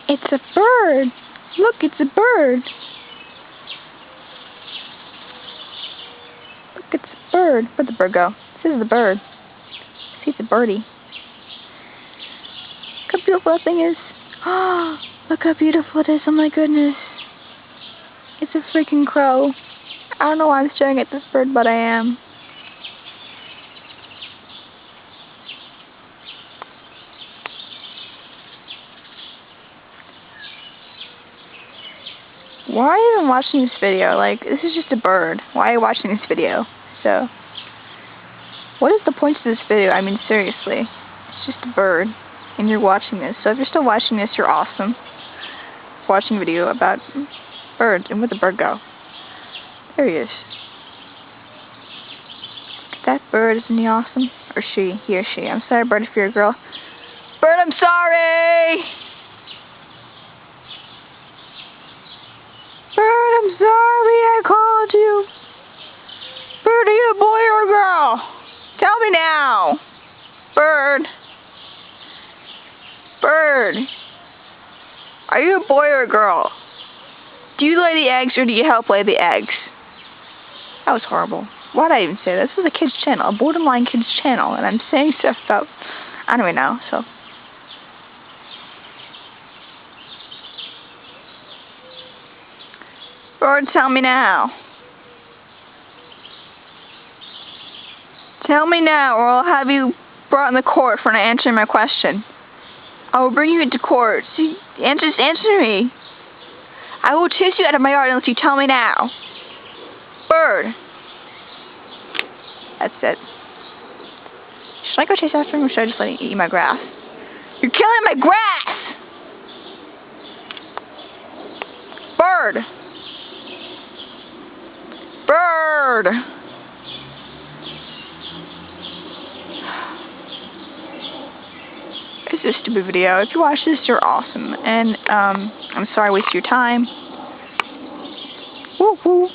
It's a bird. Look, it's a bird. Look, it's a bird. Where'd the bird go? This is the bird. See, it's a birdie. Look how beautiful that thing is. Oh, look how beautiful it is. Oh my goodness. It's a freaking crow. I don't know why I'm staring at this bird, but I am. Why are you even watching this video? Like, this is just a bird. Why are you watching this video? So, what is the point to this video? I mean, seriously. It's just a bird, and you're watching this. So if you're still watching this, you're awesome. Watching a video about birds, and where'd the bird go? There he is. That bird, isn't he awesome? Or she, he or she. I'm sorry, bird, if you're a girl. Bird, I'm sorry! Bird, I'm sorry I called you. Bird, are you a boy or a girl? Tell me now. Bird. Bird. Are you a boy or a girl? Do you lay the eggs or do you help lay the eggs? That was horrible. Why did I even say that? This is a kid's channel, a borderline kid's channel, and I'm saying stuff about, I don't even know, so. Bird, tell me now. Tell me now, or I'll have you brought in the court for not answering my question. I will bring you into court. See, answer me. I will chase you out of my yard unless you tell me now. Bird. That's it. Should I go chase after him, or should I just let him eat my grass? You're killing my grass! Bird! Bird! It's a stupid video. If you watch this, you're awesome. And, I'm sorry I wasted your time. Woo-hoo!